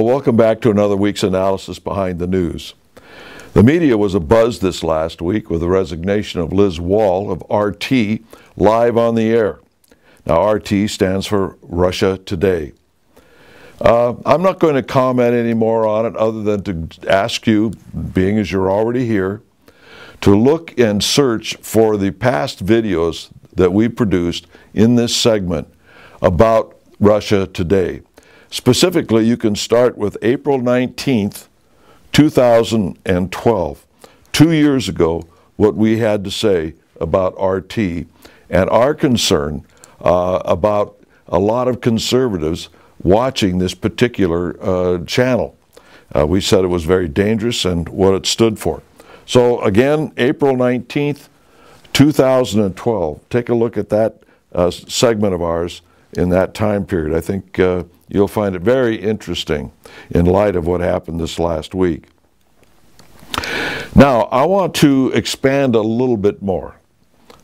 welcome back to another week's analysis behind the news. The media was abuzz this last week with the resignation of Liz Wahl of RT live on the air. Now, RT stands for Russia Today. I'm not going to comment any more on it other than to ask you, being as you're already here, to look and search for the past videos that we produced in this segment about Russia Today. Specifically, you can start with April 19th, 2012, 2 years ago, what we had to say about RT and our concern about a lot of conservatives watching this particular channel. We said it was very dangerous and what it stood for. So again, April 19th, 2012. Take a look at that segment of ours in that time period. I think you'll find it very interesting in light of what happened this last week. Now, I want to expand a little bit more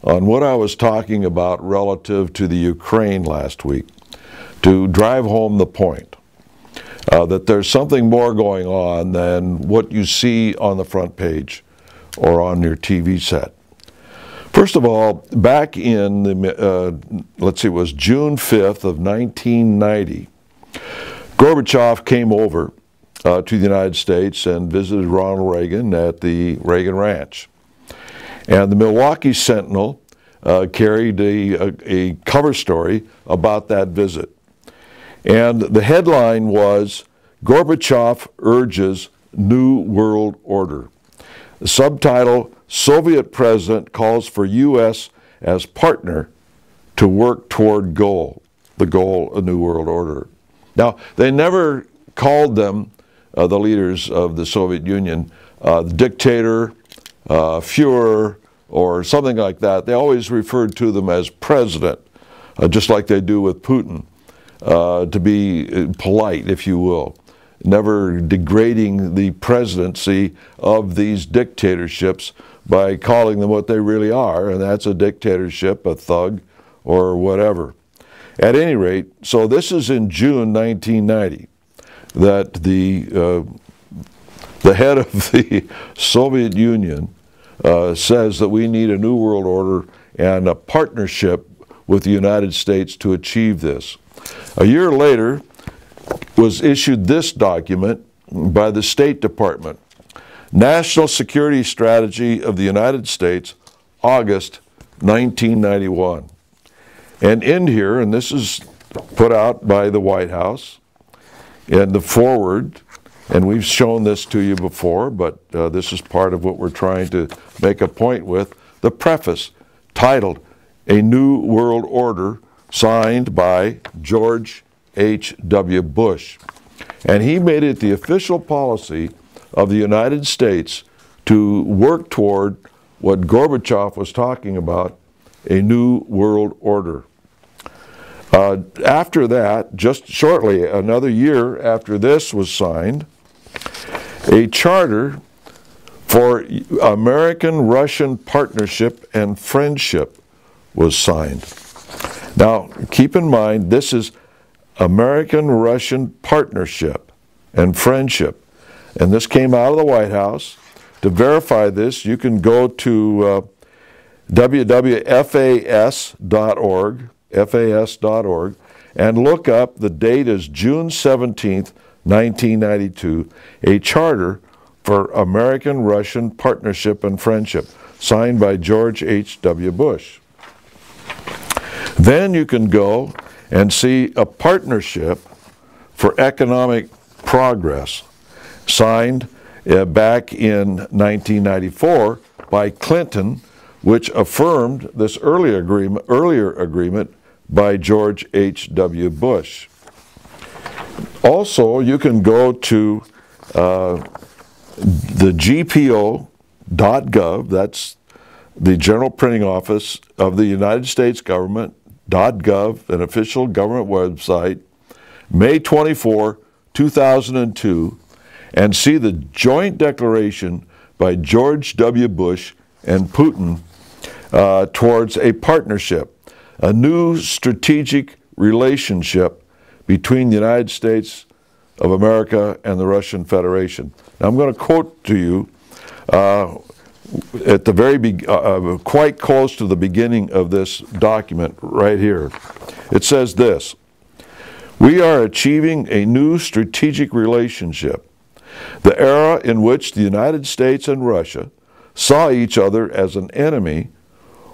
on what I was talking about relative to the Ukraine last week, to drive home the point that there's something more going on than what you see on the front page or on your TV set. First of all, back in the, let's see, it was June 5th of 1990, Gorbachev came over to the United States and visited Ronald Reagan at the Reagan Ranch. And the Milwaukee Sentinel carried a cover story about that visit. And the headline was, Gorbachev urges New World Order. The subtitle, Soviet President calls for U.S. as partner to work toward the goal of New World Order. Now, they never called them, the leaders of the Soviet Union, dictator, Führer, or something like that. They always referred to them as president, just like they do with Putin, to be polite, if you will, never degrading the presidency of these dictatorships by calling them what they really are, and that's a dictatorship, a thug, or whatever. At any rate, so this is in June 1990 that the head of the Soviet Union says that we need a new world order and a partnership with the United States to achieve this. A year later was issued this document by the State Department, National Security Strategy of the United States, August 1991. And in here, and this is put out by the White House, in the foreword, and we've shown this to you before, but this is part of what we're trying to make a point with, the preface titled, A New World Order, signed by George H.W. Bush. And he made it the official policy of the United States to work toward what Gorbachev was talking about, a new world order. After that, just shortly, another year after this was signed, a charter for American-Russian partnership and friendship was signed. Now, keep in mind, this is American-Russian partnership and friendship. And this came out of the White House. To verify this, you can go to www.fas.org, and look up, the date is June 17th, 1992, a charter for American-Russian partnership and friendship, signed by George H.W. Bush. Then you can go and see a partnership for economic progress, signed back in 1994 by Clinton, which affirmed this earlier agreement by George H.W. Bush. Also, you can go to the GPO.gov, that's the General Printing Office of the United States Government, .gov, an official government website, May 24, 2002, and see the joint declaration by George W. Bush and Putin towards a partnership, a new strategic relationship between the United States of America and the Russian Federation. Now, I'm going to quote to you at the very quite close to the beginning of this document right here. It says this: "We are achieving a new strategic relationship. The era in which the United States and Russia saw each other as an enemy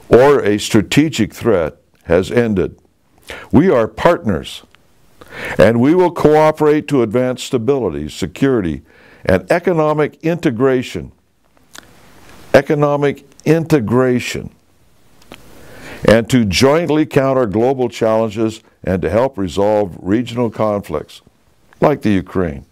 or a strategic threat has ended. We are partners, and we will cooperate to advance stability, security, and economic integration. And to jointly counter global challenges and to help resolve regional conflicts, like the Ukraine."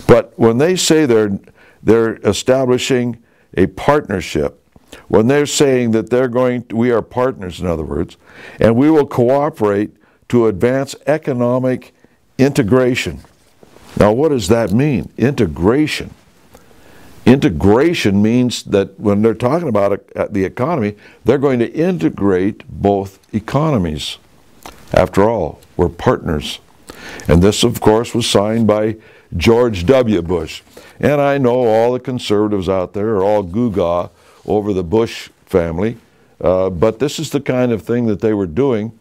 But when they say they're establishing a partnership, when they're saying that we are partners, in other words, and we will cooperate to advance economic integration. Now, what does that mean? Integration. Integration means that when they're talking about the economy, they're going to integrate both economies. After all, we're partners. And this, of course, was signed by George W. Bush. And I know all the conservatives out there are all goo-gaw over the Bush family, but this is the kind of thing that they were doing,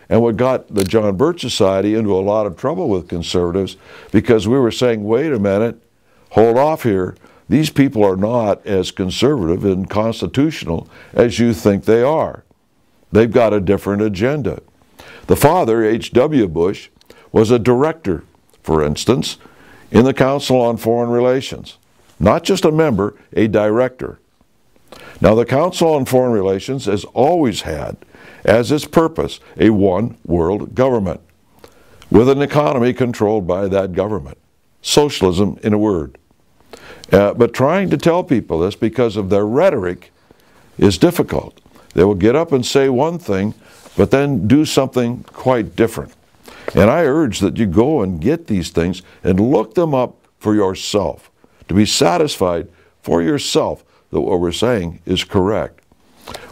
and what got the John Birch Society into a lot of trouble with conservatives, because we were saying, wait a minute, hold off here. These people are not as conservative and constitutional as you think they are. They've got a different agenda. The father, H.W. Bush, was a director, for instance, in the Council on Foreign Relations. Not just a member, a director. Now, the Council on Foreign Relations has always had as its purpose a one-world government, with an economy controlled by that government. Socialism, in a word. But trying to tell people this because of their rhetoric is difficult. They will get up and say one thing, but then do something quite different. And I urge that you go and get these things and look them up for yourself, to be satisfied for yourself that what we're saying is correct.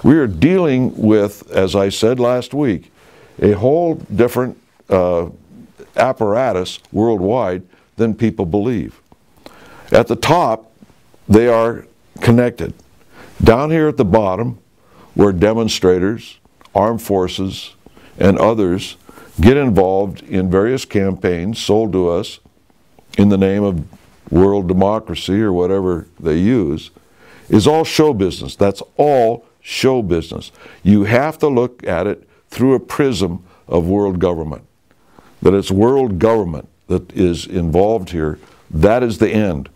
We are dealing with, as I said last week, a whole different apparatus worldwide than people believe. At the top, they are connected. Down here at the bottom, where demonstrators, armed forces, and others get involved in various campaigns sold to us in the name of world democracy or whatever they use, is all show business. That's all show business. You have to look at it through a prism of world government. That it's world government that is involved here. That is the end.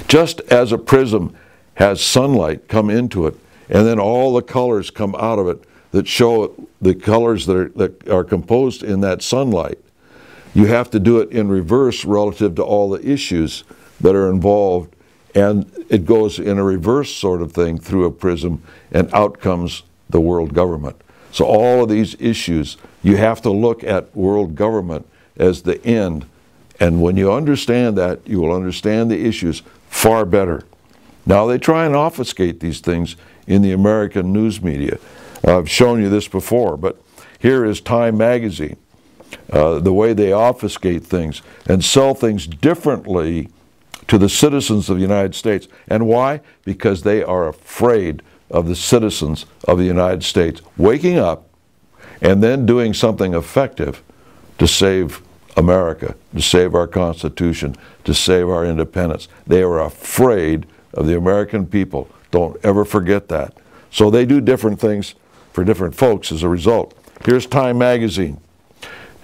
Just as a prism has sunlight come into it, and then all the colors come out of it that show the colors that are composed in that sunlight, you have to do it in reverse relative to all the issues that are involved, and it goes in a reverse sort of thing through a prism, and out comes the world government. So all of these issues, you have to look at world government as the end, and when you understand that, you will understand the issues far better. Now, they try and obfuscate these things in the American news media. I've shown you this before, but here is Time magazine, the way they obfuscate things and sell things differently to the citizens of the United States. And why? Because they are afraid of the citizens of the United States waking up and then doing something effective to save America, to save our Constitution, to save our independence. They are afraid of the American people. Don't ever forget that. So they do different things for different folks as a result. Here's Time magazine.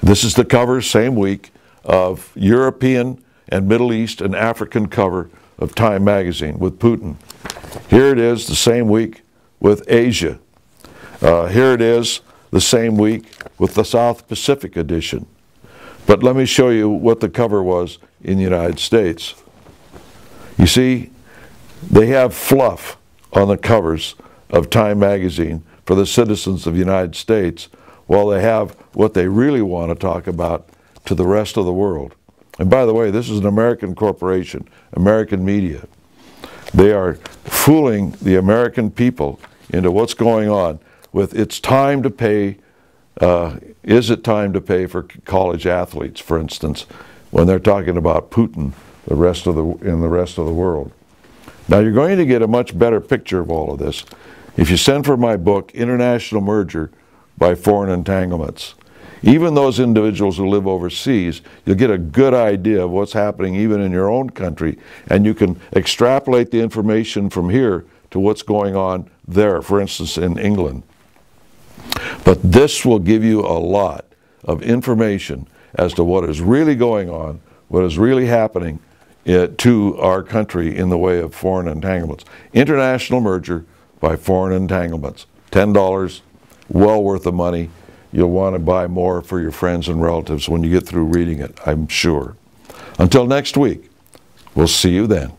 This is the cover, same week, of European and Middle East and African cover of Time magazine with Putin. Here it is the same week with Asia. Here it is the same week with the South Pacific edition. But let me show you what the cover was in the United States. You see, they have fluff on the covers of Time magazine for the citizens of the United States, while they have what they really want to talk about to the rest of the world. And by the way, this is an American corporation, American media. They are fooling the American people into what's going on with it's time to pay, is it time to pay for college athletes, for instance? when they're talking about Putin in the rest of the world. Now, you're going to get a much better picture of all of this if you send for my book, International Merger by Foreign Entanglements. Even those individuals who live overseas, you'll get a good idea of what's happening even in your own country, and you can extrapolate the information from here to what's going on there, for instance, in England. But this will give you a lot of information as to what is really going on, what is really happening to our country in the way of foreign entanglements. International Merger by Foreign Entanglements. $10, well worth the money. You'll want to buy more for your friends and relatives when you get through reading it, I'm sure. Until next week, we'll see you then.